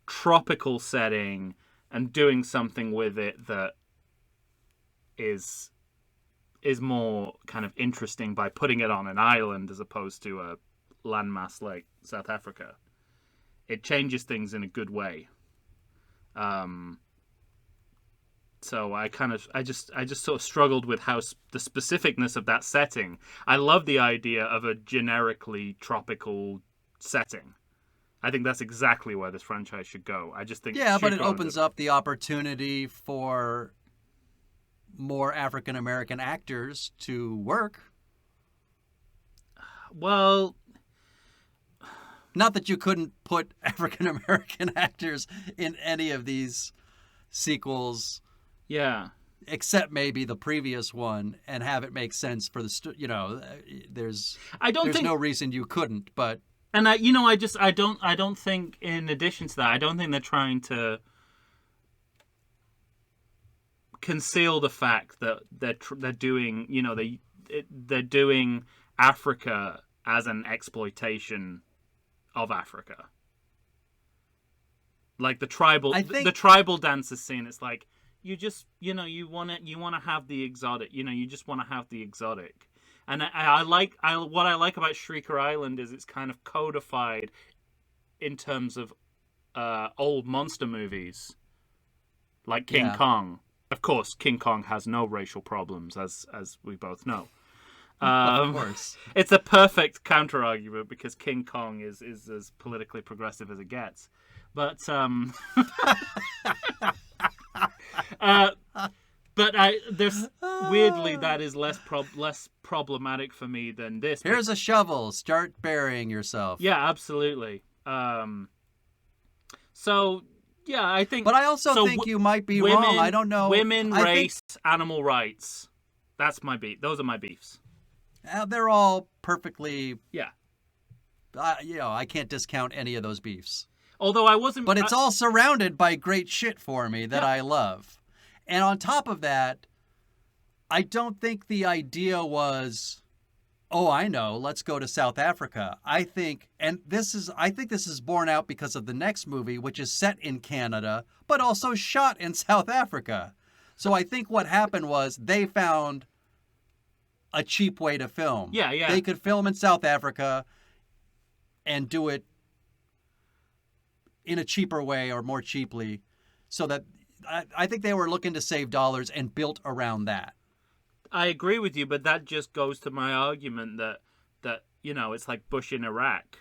tropical setting and doing something with it that is more kind of interesting by putting it on an island as opposed to a landmass like South Africa. It changes things in a good way. So I just sort of struggled with how the specificness of that setting. I love the idea of a generically tropical setting. I think that's exactly where this franchise should go. I just think but it opens up the opportunity for more African American actors to work. Well, not that you couldn't put African American actors in any of these sequels. Yeah. Except maybe the previous one, and have it make sense for the there's no reason you couldn't, but and I don't think, in addition to that, I don't think they're trying to conceal the fact that they're doing they're doing Africa as an exploitation of Africa. Like the tribal dances scene, it's like you just you want to have the exotic, you just want to have the exotic. And what I like about Shrieker Island is it's kind of codified in terms of old monster movies like King Kong. Of course, King Kong has no racial problems, as we both know. Of course. It's a perfect counter argument because King Kong is as politically progressive as it gets. But there's weirdly that is less problematic for me than this. Here's a shovel. Start burying yourself. Yeah, absolutely. So yeah, I think. But I also think you might be wrong. I don't know. Women, race, animal rights. That's my beef. Those are my beefs. They're all perfectly. Yeah. I can't discount any of those beefs. Although I wasn't. But it's all surrounded by great shit for me that I love. And on top of that, I don't think the idea was, oh, I know, let's go to South Africa. I think this is borne out because of the next movie, which is set in Canada, but also shot in South Africa. So I think what happened was they found a cheap way to film. Yeah, yeah. They could film in South Africa and do it in a cheaper way or more cheaply, so that I think they were looking to save dollars and built around that. I agree with you, but that just goes to my argument that it's like Bush in Iraq.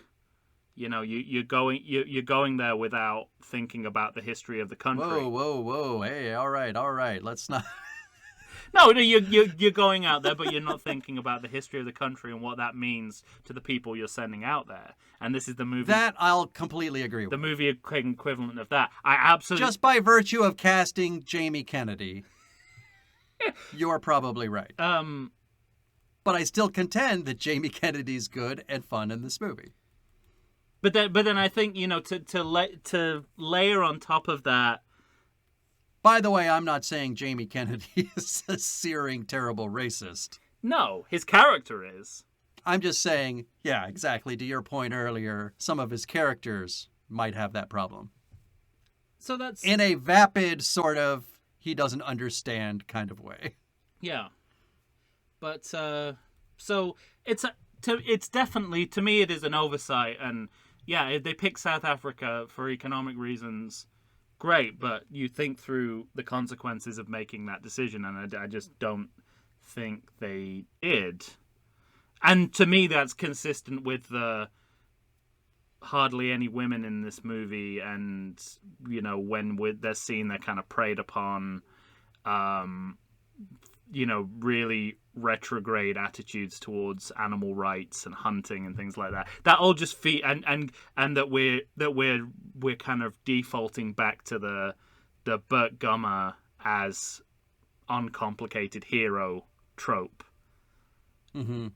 You're going there without thinking about the history of the country. Whoa! Hey, all right. Let's not. No, you're going out there, but you're not thinking about the history of the country and what that means to the people you're sending out there. And this is the movie that I'll completely agree with. The movie equivalent of that. I absolutely just by virtue of casting Jamie Kennedy, you're probably right. But I still contend that Jamie Kennedy's good and fun in this movie. But then I think to layer on top of that. By the way, I'm not saying Jamie Kennedy is a searing, terrible racist. No, his character is. I'm just saying, yeah, exactly. To your point earlier, some of his characters might have that problem. So that's in a vapid sort of he doesn't understand kind of way. Yeah, but so it's definitely, to me, it is an oversight, and yeah, if they pick South Africa for economic reasons, great, but you think through the consequences of making that decision, and I just don't think they did. And to me, that's consistent with the hardly any women in this movie, and when they're seen, they're kind of preyed upon, really retrograde attitudes towards animal rights and hunting and things like that. That all just and that we're kind of defaulting back to the Burt Gummer as uncomplicated hero trope. Mm-hmm.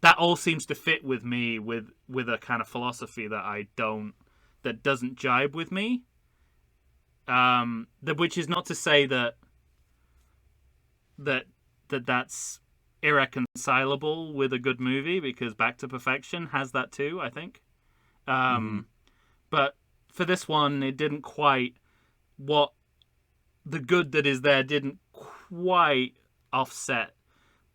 That all seems to fit with me with a kind of philosophy that doesn't jibe with me. Which is not to say that's irreconcilable with a good movie, because Back to Perfection has that too, I think. But for this one, it didn't quite, what the good that is there didn't quite offset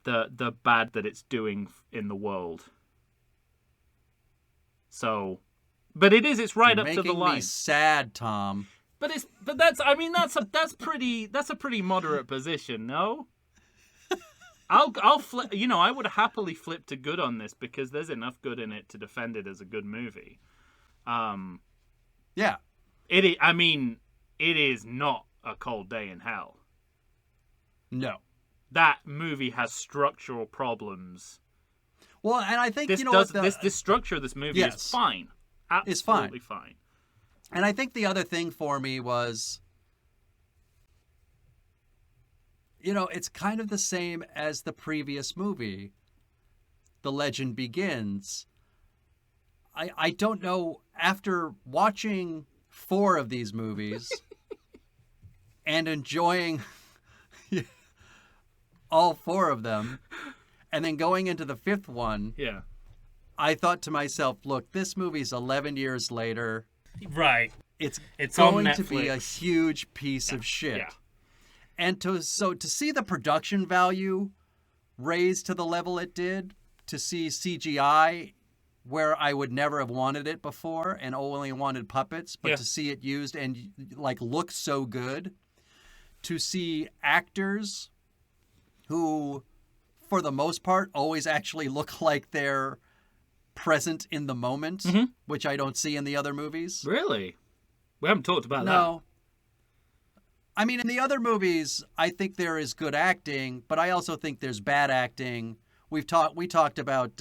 the bad that it's doing in the world. So, but it's right You're up to the line. Making me sad, Tom. But that's a pretty moderate position, no? I'll flip. I would happily flip to good on this, because there's enough good in it to defend it as a good movie. Yeah. It is not A Cold Day in Hell. No. That movie has structural problems. Well, and I think this structure of this movie is fine. Absolutely fine. And I think the other thing for me was, it's kind of the same as the previous movie, The Legend Begins. I don't know, after watching 4 of these movies and enjoying all 4 of them, and then going into the 5th one, I thought to myself, look, this movie's 11 years later. Right. It's going to be a huge piece of shit. Yeah. And to see the production value raised to the level it did, to see CGI where I would never have wanted it before and only wanted puppets, but to see it used and look so good, to see actors who for the most part, always actually look like they're present in the moment, which I don't see in the other movies. Really? We haven't talked about that. No. I mean, in the other movies, I think there is good acting, but I also think there's bad acting. We talked about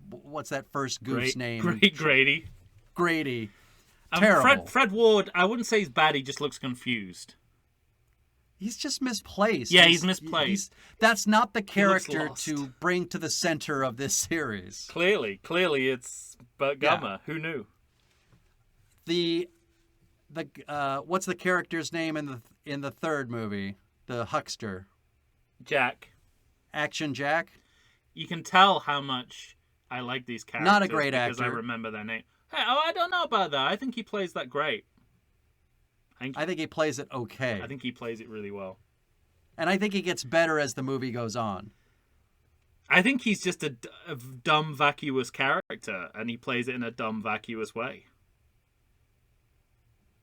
what's that first goof's name? Grady. Grady. Terrible. Fred Ward, I wouldn't say he's bad, he just looks confused. He's just misplaced. Yeah, he's misplaced. That's not the character to bring to the center of this series. Clearly it's Burt Gummer. Yeah. Who knew? The what's the character's name in the third movie? The huckster. Jack. Action Jack. You can tell how much I like these characters. Not a great actor. Because I remember their name. Hey, I don't know about that. I think he plays that great. I think he plays it okay. I think he plays it really well. And I think he gets better as the movie goes on. I think he's just a dumb, vacuous character, and he plays it in a dumb, vacuous way.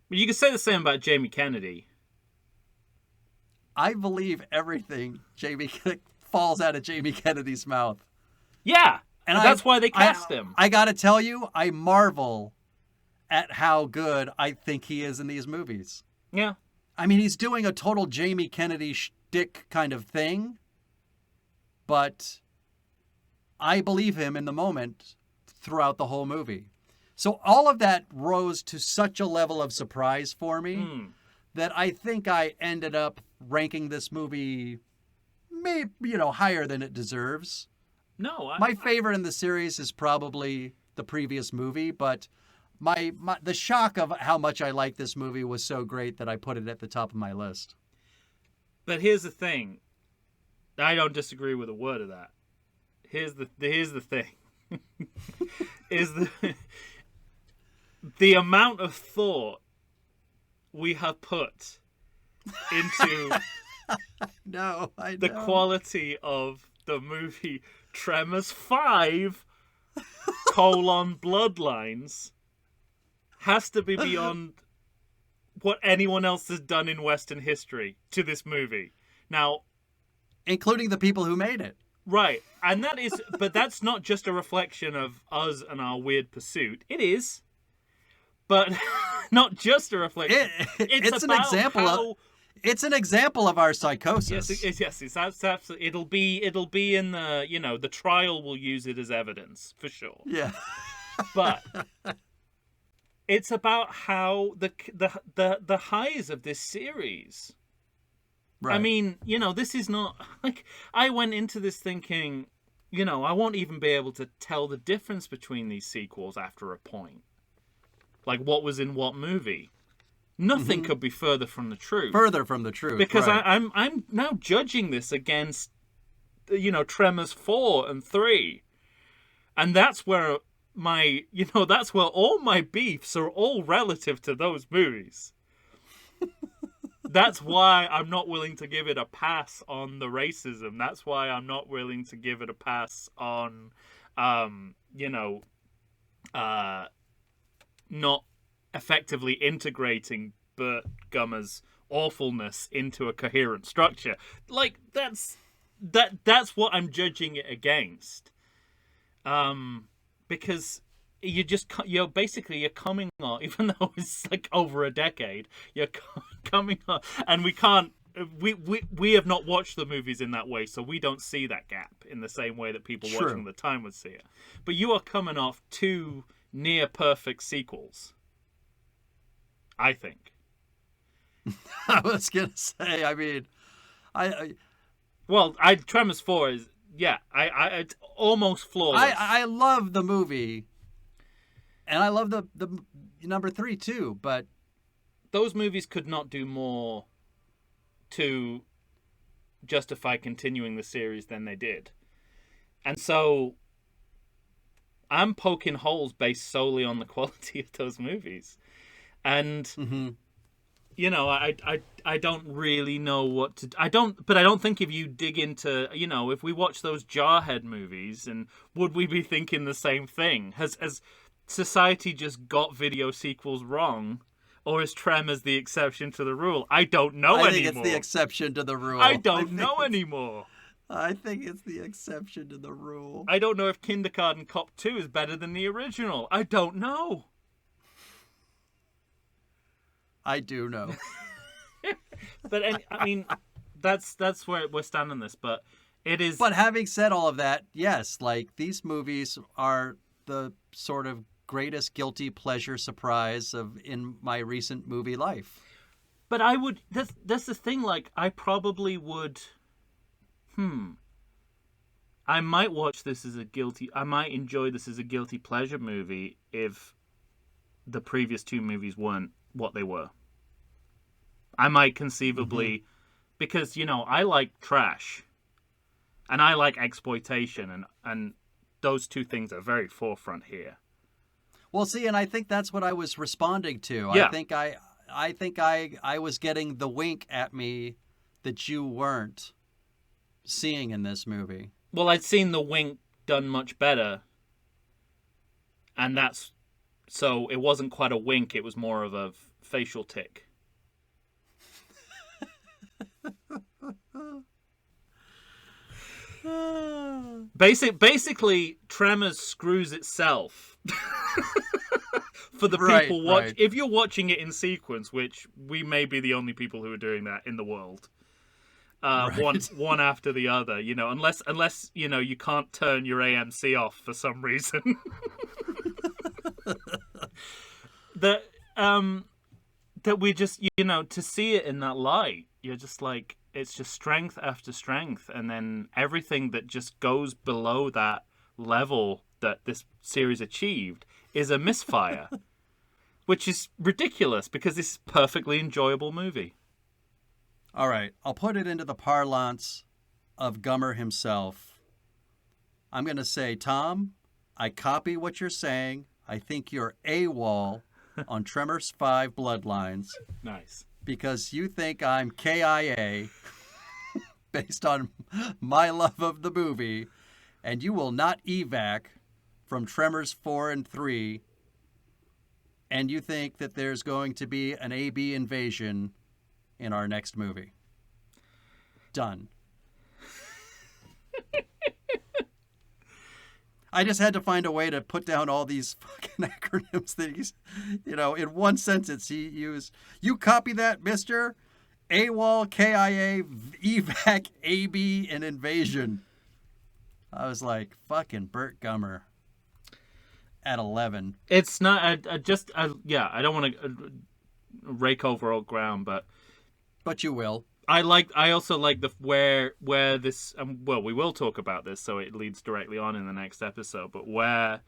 But you could say the same about Jamie Kennedy. I believe everything falls out of Jamie Kennedy's mouth. Yeah, and that's why they cast him. I gotta tell you, I marvel at how good I think he is in these movies. Yeah. I mean, he's doing a total Jamie Kennedy shtick kind of thing, but I believe him in the moment throughout the whole movie. So all of that rose to such a level of surprise for me that I think I ended up ranking this movie maybe, higher than it deserves. No, my favorite in the series is probably the previous movie, but the shock of how much I like this movie was so great that I put it at the top of my list. But here's the thing. I don't disagree with a word of that. Here's the thing. is the amount of thought we have put into the quality of the movie Tremors 5 : Bloodlines has to be beyond what anyone else has done in Western history to this movie. Now, including the people who made it. Right. And but that's not just a reflection of us and our weird pursuit. It is. But not just a reflection. It's an example it's an example of our psychosis. Yes, it's absolutely. It'll be in the, the trial will use it as evidence for sure. Yeah. But it's about how the highs of this series. Right. I mean, this is not like I went into this thinking, I won't even be able to tell the difference between these sequels after a point. Like what was in what movie. Nothing could be further from the truth. Further from the truth. Because right. I'm now judging this against Tremors 4 and 3. And that's where that's where all my beefs are all relative to those movies. That's why I'm not willing to give it a pass on the racism. That's why I'm not willing to give it a pass on, not effectively integrating Burt Gummer's awfulness into a coherent structure. Like that's what I'm judging it against. Because you're coming on, even though it's like over a decade, you're coming on, and we have not watched the movies in that way, so we don't see that gap in the same way that people watching at the time would see it. But you are coming off two near perfect sequels, I think. I was gonna say, I mean, Tremors 4 is it's almost flawless. I love the movie, and I love the number 3 too. But those movies could not do more to justify continuing the series than they did, and so I'm poking holes based solely on the quality of those movies, and. I don't really know what to. I don't think if you dig into, if we watch those Jarhead movies, and would we be thinking the same thing? Has society just got video sequels wrong, or is Tremors the exception to the rule? I don't know anymore. I think it's the exception to the rule. I don't know anymore. I think it's the exception to the rule. I don't know if Kindergarten Cop 2 is better than the original. I don't know. I do know. But I mean, that's where we're standing this. But it is. But having said all of that, yes, like these movies are the sort of greatest guilty pleasure surprise in my recent movie life. But I would. That's the thing. Like, I probably would. I might watch this as I might enjoy this as a guilty pleasure movie if the previous two movies weren't what they were. I might conceivably, because, I like trash and I like exploitation, and those two things are very forefront here. Well, see, and I think that's what I was responding to. Yeah. I think I was getting the wink at me that you weren't seeing in this movie. Well, I'd seen the wink done much better, and so it wasn't quite a wink, it was more of a facial tick. Basically, Tremors screws itself. For the people right. If you're watching it in sequence, which we may be the only people who are doing that in the world, one after the other, unless you can't turn your AMC off for some reason. that we just, to see it in that light, you're just like, it's just strength after strength, and then everything that just goes below that level that this series achieved is a misfire. Which is ridiculous, because this is a perfectly enjoyable movie. All right, I'll put it into the parlance of Gummer himself. I'm going to say, Tom, I copy what you're saying. I think you're AWOL on Tremors 5 Bloodlines. Nice. Because you think I'm KIA based on my love of the movie, and you will not evac from Tremors 4 and 3, and you think that there's going to be an AB invasion in our next movie. Done. I just had to find a way to put down all these fucking acronyms that he's, in one sentence he used. You copy that, mister? AWOL, KIA, evac, AB, and invasion. I was like, fucking Burt Gummer at 11. It's not, I don't want to rake over old ground, but you will. I also like where this, we will talk about this, so it leads directly on in the next episode, but where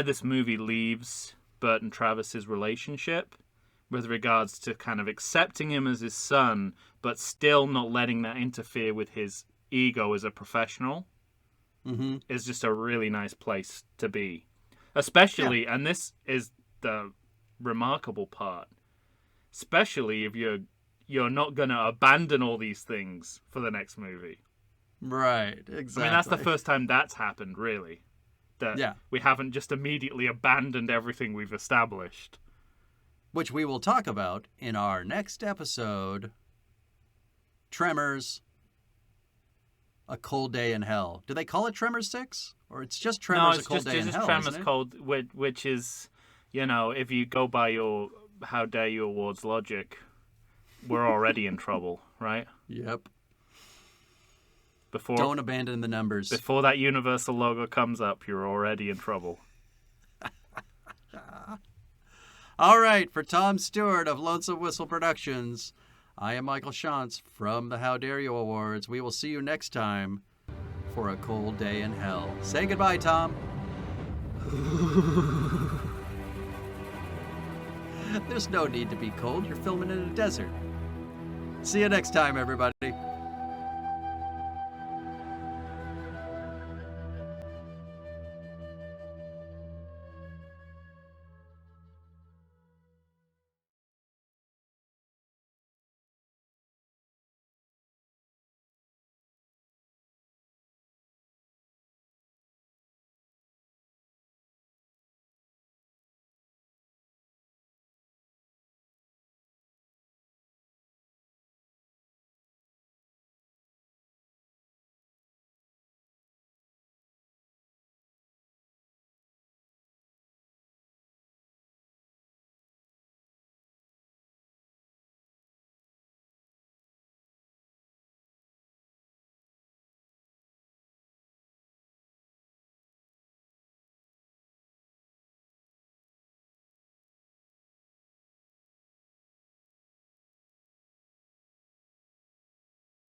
this movie leaves Burt and Travis's relationship with regards to kind of accepting him as his son, but still not letting that interfere with his ego as a professional, is just a really nice place to be. Especially, and this is the remarkable part, especially if you're not going to abandon all these things for the next movie. Right, exactly. I mean, that's the first time that's happened, really. That we haven't just immediately abandoned everything we've established. Which we will talk about in our next episode, Tremors, A Cold Day in Hell. Do they call it Tremors 6? Or it's just Tremors, A Cold Day in Hell, Tremors isn't it? Cold, which is, if you go by your How Dare You Awards logic, we're already in trouble, right? Yep. Don't abandon the numbers. Before that Universal logo comes up, you're already in trouble. All right, for Tom Stewart of Lonesome Whistle Productions, I am Michael Shantz from the How Dare You Awards. We will see you next time for A Cold Day in Hell. Say goodbye, Tom. There's no need to be cold. You're filming in a desert. See you next time, everybody.